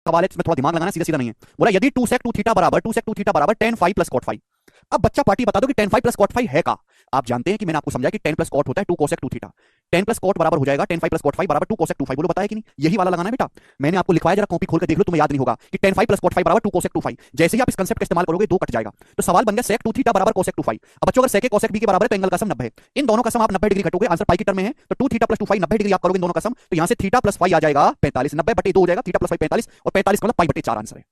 सवाल है, इसमें थोड़ा दिमाग लगाना, सीधा सीधा नहीं है। बोला यदि 2 sec 2 थीटा बराबर tan phi plus cot phi। अब बच्चा पार्टी बता दो कि tan phi plus cot phi है का। आप जानते हैं कि मैंने आपको समझाया कि tan प्लस cot होता है 2 cosec 2 theta. tan plus cot बराबर हो जाएगा tan phi plus cot phi बराबर 2 cosec 2 phi। बोलो बताया कि नहीं, यही वाला लगाना है बेटा। मैंने आपको लिखवाया, जरा कॉपी खोल के देख लो, तुम्हें याद नहीं होगा कि tan phi plus cot phi बराबर 2 cosec 2 phi। जैसे ही आप इस कंसेप्ट का इस्तेमाल करोगे दो कट जाएगा, तो सवाल बन गया sec 2 थीटा बराबर cosec 2 phi। अब बच्चों अगर sec a cosec b के बराबर है तो एंगल का सम 90 है। इन दोनों का सम आप 90 डिग्री घटोगे, आंसर पाई की टर्म में है, तो 2 थीटा प्लस 2 phi 90 डिग्री आप करोगे इन दोनों का सम, तो यहां से थीटा प्लस phi आ जाएगा 45। 90/2 हो जाएगा, थीटा प्लस phi 45, और 45 का मतलब पाई/4 आंसर है।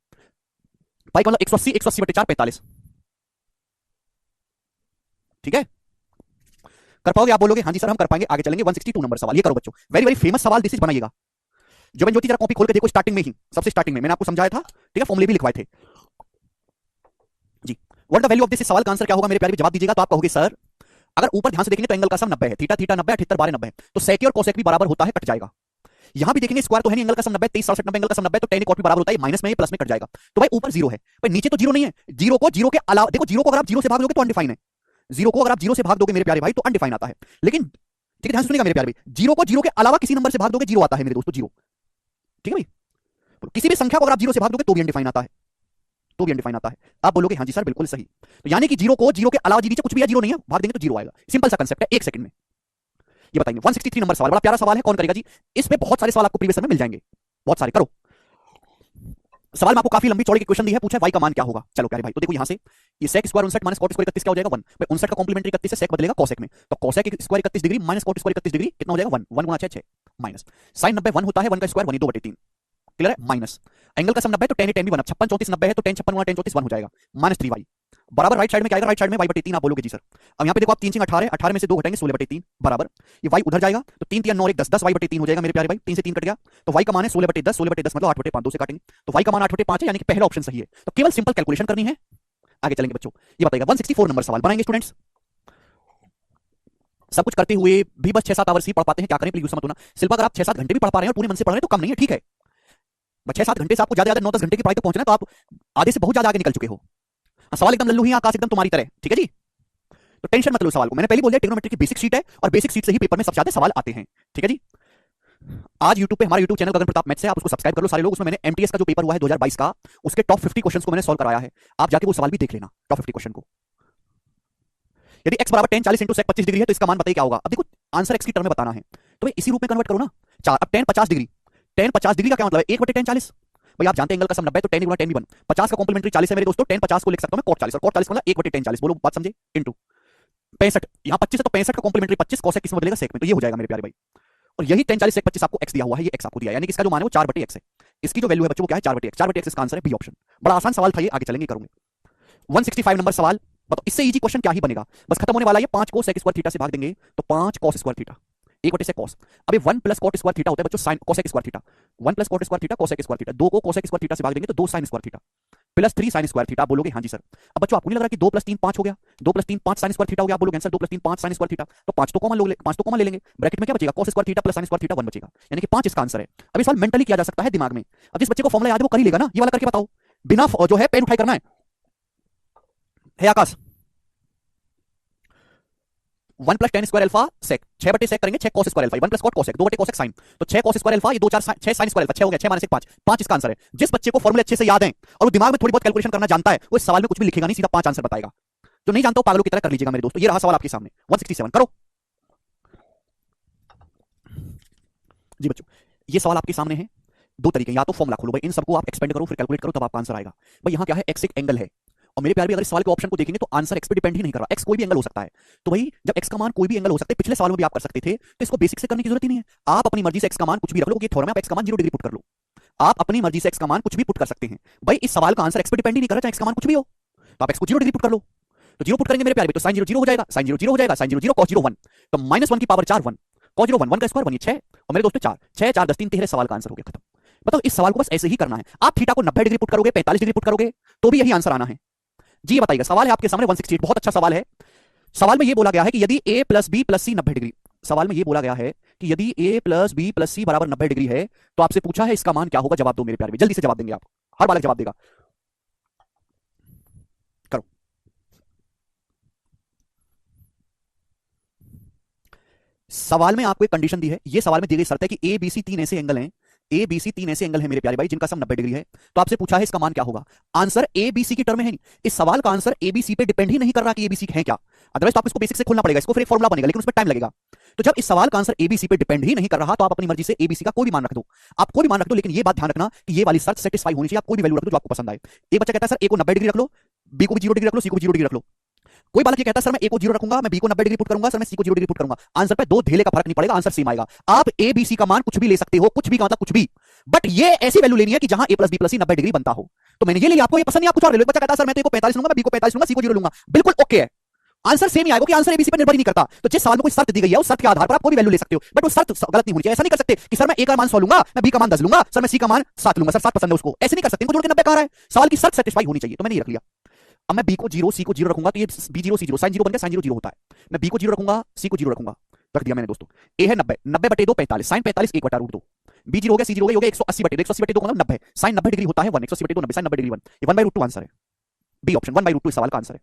पाई का मतलब 180, 180/4 45। ठीक है, कर पाओगे? आप बोलोगे हाँ जी सर हम कर पाएंगे। आगे चलेंगे 162 नंबर सवाल, ये करो बच्चों, वेरी वेरी फेमस सवाल, दिस इज बनाइएगा। जो ज्योति जरा कॉपी खोल के देखो, स्टार्टिंग में ही, सबसे स्टार्टिंग में मैंने आपको समझाया था, ठीक है, फॉर्मूले भी लिखवाए थे जी। What the value of this, सवाल का आंसर क्या होगा मेरे प्यारे? जवाब दीजिएगा तो आप कहोगे सर अगर ऊपर ध्यान से देखेंगे तो एंगल का सम 90 है, थीटा थीटा 90, 78 12 90 है, तो सेक और कोसेक भी बराबर होता है, कट जाएगा। यहां भी देखेंगे स्क्वायर तो है नहीं, एंगल का सम 90, 23 67 90, एंगल का सम 90, तो tan cot भी बराबर होता है, माइनस में प्लस में कट जाएगा। तो भाई ऊपर जीरो है, भाई नीचे तो जीरो नहीं है। जीरो को जीरो के अलावा देखो, जीरो को अगर आप जीरो से भाग दोगे तो अनडिफाइन है। जीरो को अगर आप जीरो से भाग दोगे मेरे प्यारे भाई तो अनडिफाइन आता है। लेकिन ठीक है, ध्यान से सुनिएगा मेरे प्यारे भाई, जीरो को जीरो के अलावा किसी नंबर से भाग दोगे जीरो आता है मेरे दोस्तों, जीरो। ठीक है भाई, किसी भी संख्या को अगर आप जीरो से भाग दोगे तो भी अनडिफाइन आता है, तो भी अनडिफाइन आता है। आप बोलोगे हाँ जी सर बिल्कुल सही। तो यानी कि जीरो को जीरो के अलावा नीचे कुछ भी या जीरो नहीं है, भाग देंगे तो जीरो आएगा। सिंपल सा कंसेप्ट है, एक सेकंड में ये बताएंगे। 163 नंबर सवाल, बड़ा प्यारा सवाल है, कौन करेगा जी? इस पे बहुत सारे सवाल आपको प्रीवियस में मिल जाएंगे, बहुत सारे। करो सवाल में आपको काफी लंबी चौड़ी की क्वेश्चन दी है, पूछा y का मान क्या होगा। चलो प्यारे भाई, तो देखो यहां से ये sec square 59 minus cot square 31 क्या हो जाएगा 1। भाई 59 का कॉम्प्लीमेंट्री 31 से sec बदलेगा cosec में, तो cosec square 31 degree minus cot square 31 degree कितना हो जाएगा 1। 1 गुना 6 6 माइनस sin 90 1 होता है, 1 का स्क्वायर 1 2/3, क्लियर है, माइनस एंगल का सम 90 है तो tan tan भी 1। 56 34 90 है तो tan 56 गुना tan 34 1 हो जाएगा, माइनस 3y बराबर राइट साइड में क्या आएगा? राइट साइड में y/3 आप बोलोगे जी सर। अब यहाँ पे देखो आप 3 3 18, 18 में से 2 घटाएंगे 16/3 बराबर, ये y उधर जाएगा तो 3 3 9 1 10, 10 y/3 हो जाएगा मेरे प्यारे भाई। 3 से 3 कट गया तो y का मान है 16/10, 16/10 मतलब 8/5, 2 से काटेंगे तो y का मान 8/5 है, यानी कि पहला ऑप्शन सही है। तो केवल सिंपल कैलकुलेशन करनी है, आगे चलेंगे बच्चों। ये बताइएगा 164 नंबर सवाल बनाएंगे स्टूडेंट्स। सब कुछ करते हुए भी बस 6-7 आवर्स ही पढ़ पाते हैं, क्या करें प्लीज गुस्सा मत होना। शिल्पा अगर आप 6-7 घंटे भी पढ़ पा रहे हैं और पूरे मन से पढ़ रहे हैं तो कम नहीं है, ठीक है। 6-7 घंटे से आपको ज्यादा 9-10 घंटे की पढ़ाई तक पहुंचना है, तो आप आधे से बहुत ज्यादा आगे निकल चुके हो। सवाल एकदम लल्लू ही आकाश एकदम तुम्हारी तरह, ठीक है जी। तो टेंशन मत लो सवाल को, मैंने पहले बोल दिया ट्रिग्नोमेट्री की बेसिक शीट है और बेसिक शीट से ही पेपर में सबसे ज्यादा सवाल आते हैं, ठीक है जी। आज YouTube पे हमारा YouTube चैनल गगन प्रताप मैथ्स है, आप उसको सब्सक्राइब कर लो सारे लोग। उसमें मैंने एमटीएस का जो पेपर हुआ है 2022 का, उसके टॉप 50 क्वेश्चंस को मैंने सॉल्व कराया है, आप जाके वो सवाल भी देख लेना, टॉप 50 क्वेश्चन को। यदि x बराबर tan 40 इंटू sec 25 डिग्री है तो इसका मान बताइए क्या होगा। अब देखो आंसर x की टर्म में बताना है तो भाई इसी रूप में कन्वर्ट करो ना। चार, अब tan 50 डिग्री, tan 50 डिग्री का क्या मतलब है 1/tan 40। भाई आप जानते हैं एंगल का सम 90 है तो tan गुना tan भी 1, 50 का कॉम्प्लीमेंट्री 40 है मेरे दोस्तों, tan 50 को लिख सकता हूं मैं cot 40, और cot 40 मतलब 1/tan 40। बोलो बात समझे, इनटू 65, यहाँ 25 है तो 65 का कॉम्प्लीमेंट्री 25, cosec किसमें बदलेगा sec में, तो ये हो जाएगा मेरे प्यारे भाई। और यही tan 40 sec 25 आपको x दिया हुआ है, ये x आपको दिया है, यानी कि इसका जो मान है वो 4/x है। इसकी जो वैल्यू है बच्चों वो क्या है 4/x, 4/x इसका आंसर है बी ऑप्शन। बड़ा आसान सवाल था ये, आगे चलेंगे करूंगे। 165 नंबर सवाल बताओ, इससे इजी क्वेश्चन क्या ही बनेगा, बस खत्म होने वाला है। 5 को sec स्क्वायर थीटा से भाग देंगे तो 5 cos square theta, 1/sec cos। अब ये 1 प्लस cot स्क्वायर थीटा होता है बच्चों sin cosec square theta, 1 plus cot square theta cosec square theta, 2 को cosec स्क्वायर थीटा से भाग देंगे तो 2 sin square theta plus 3 sin square theta. आप बोलोगे हाँ जी सर। अब बच्चों आपको नहीं लग रहा कि 2 + 3 5 हो गया, 2 + 3 5 sin स्क्वायर थीटा हो गया। आप बोलोगे आंसर 2 + 3 5 sin स्क्वायर थीटा, तो 5 तो कॉमन लोगे, 5 तो कॉमन ले लेंगे, ब्रैकेट में क्या बचेगा cos square theta plus sin square theta 1 बचेगा, यानी कि 5 इसका आंसर है। अब इस सवाल मेंटली किया जा सकता है दिमाग में, अब जिस बच्चे को फॉर्मूला याद है वो कर ही लेगा ना, ये वाला करके बताओ, बिना जो है पेन उठाई करना है आकाश। 1 plus tan square alpha sec, 6/sec करेंगे, 6 cos square alpha, 1 plus cot cosec, 2/cosec sin, तो 6 cos स्क्वायर अल्फा, ये 2 4 6 sin स्क्वायर अल्फा, 6 हो गया, 6 माइनस 1 5, 5 इसका आंसर है। जिस बच्चे को फॉर्मूले अच्छे से याद है और वो दिमाग में थोड़ी बहुत कैलकुलेशन करना जानता है, वो इस सवाल में कुछ भी लिखेगा नहीं, सीधा 5 आंसर बताएगा। जो नहीं जानता हो पागलों की तरह कर लीजिएगा मेरे दोस्तों। ये रहा सवाल आपके सामने 167, करो जी बच्चों। ये सवाल आपके सामने है, दो तरीके, या तो फॉर्मूला खोलो भाई, इन सबको आप एक्सपेंड करो फिर कैलकुलेट करो तब आपका आंसर आएगा। भाई यहाँ क्या है, x एक एंगल है, और मेरे प्यार भी अगर इस सवाल के ऑप्शन को देखेंगे तो आंसर x पे डिपेंड ही नहीं कर रहा, x कोई भी एंगल हो सकता है। तो भाई जब x का मान कोई भी एंगल हो सकता है, पिछले सवाल में भी आप कर सकते थे, तो इसको बेसिक से करने की जरूरत ही नहीं है। आप अपनी मर्जी से x का मान कुछ भी रख लो, ये थ्योरम है, आप x का मान 0 डिग्री पुट कर लो, आप अपनी मर्जी से x का मान कुछ भी पुट कर सकते हैं। भाई इस सवाल का आंसर x पे डिपेंड ही नहीं कर रहा, चाहे x का मान कुछ भी हो, तो आप x को 0 डिग्री पुट कर लो। तो 0 पुट करेंगे मेरे प्यारे, तो sin 0 0 हो जाएगा, sin 0 0 हो जाएगा, sin 0 0 cos 0 1, तो -1 की पावर 4 1, cos 0 1, 1 का स्क्वायर 1, ये 6, और मेरे दोस्तों 4 6 4 10 3 13, सवाल का आंसर हो गया खत्म। बताओ इस सवाल को बस ऐसे ही करना है। आप थीटा को 90 डिग्री पुट करोगे, 45 डिग्री पुट करोगे, तो भी यही आंसर आना है जी। बताइएगा, सवाल है आपके सामने 168, बहुत अच्छा सवाल है। सवाल में ये बोला गया है कि यदि a plus b plus c 90 degree, सवाल में ये बोला गया है कि यदि a plus b plus c बराबर 90 डिग्री है, तो आपसे पूछा है इसका मान क्या होगा। जवाब दो मेरे प्यारे में, जल्दी से जवाब देंगे आप, हर बालक जवाब देगा, करो। सवाल में आपको एक कंडीशन दी है, ये सवाल में दी गई शर्त है कि a b c 3 ऐसे एंगल हैं ए बी सी तीन ऐसे एंगल है मेरे प्यारे भाई जिनका सम 90 डिग्री है। तो आपसे पूछा है इसका मान क्या होगा। आंसर ए बी सी की टर्म में है नहीं। इस सवाल का आंसर ए बी सी पे डिपेंड ही नहीं कर रहा कि ए बी सी है क्या। अदरवाइज तो आप इसको बेसिक से खोलना पड़ेगा, इसको फिर एक फॉर्मुला बनेगा, लेकिन उसमें टाइम लगेगा। तो जब इस सवाल का आंसर ए बी सी पे डिपेंड ही नहीं कर रहा तो आप अपनी मर्जी से ए बी सी का कोई भी मान रख दो। आप कोई भी मान रख दो, लेकिन ये बात ध्यान रखना कि ये वाली शर्त सेटिस्फाई होनी चाहिए। आप कोई भी वैल्यू रख दो जो आपको पसंद आए। एक बच्चा कहता है सर ए को 90 डिग्री रख लो, बी को भी 0 डिग्री रख लो, सी को भी 0 डिग्री रख लो। कोई बालक ये कहता है सर मैं ए को 0 रखूंगा, मैं बी को 90 डिग्री पुट करूंगा, सर मैं सी को 0 डिग्री पुट करूंगा। आंसर पे दो धेले का फर्क नहीं पड़ेगा, आंसर सेम आएगा। आप ए बी सी का मान कुछ भी ले सकते हो, कुछ भी का मतलब कुछ भी, बट ये ऐसी वैल्यू लेनी है कि जहां ए प्लस बी प्लस सी 90 डिग्री बनता हो। तो मैंने ये लिया, आपको ये पसंद नहीं, आप कुछ और ले लो। बच्चा कहता है सर मैं तो ए को 45 लूंगा, मैं बी को 45 लूंगा, सी को 0 लूंगा, बिल्कुल ओके है। आंसर सेम ही आएगा कि आंसर एबीसी पर निर्भर ही नहीं करता। तो जिस सवाल में कोई शर्त दी गई है उस शर्त के आधार पर आप कोई भी वैल्यू ले सकते हो, बट वो शर्त गलत नहीं होनी चाहिए। ऐसा नहीं कर सकते कि सर मैं ए का मान 100 लूंगा, मैं बी का मान 10 लूंगा, सर मैं सी का मान 7 लूंगा, सर 7 पसंद है उसको। ऐसे नहीं कर सकते, इनको जोड़ के 90 कहां है। सवाल की शर्त सेटिस्फाई होनी चाहिए, तो मैंने ये रख लिया। अब मैं बी को 0 सी को 0 रखूंगा तो ये बी 0 सी 0 साइन 0 बन गया, साइन 0 0 होता है। मैं बी को 0 रखूंगा, सी को 0 रखूंगा, रख दिया मैंने दोस्तों। ए है 90, 90 बटे 2 45, साइन 45 1 बटा रूट 2। बी 0 हो गया, सी 0 हो गया, 180 बटे 2, 180 बटे 2 मतलब 90, साइन 90 डिग्री होता है 1, 180 बटे 2 90, साइन 90 डिग्री 1, ये 1/√2 आंसर है। बी ऑप्शन 1/√2 इस सवाल का आंसर है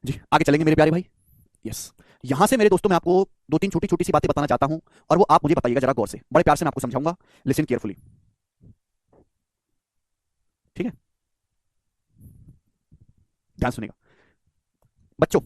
जी। आगे चलेंगे मेरे प्यारे भाई। यस, यहां से मेरे दोस्तों मैं आपको दो तीन छोटी छोटी सी बातें बताना चाहता हूं और वो आप मुझे बताइएगा जरा गौर से, बड़े प्यार से मैं आपको समझाऊंगा, लिसन केयरफुली, ठीक है, ध्यान सुनिएगा बच्चों।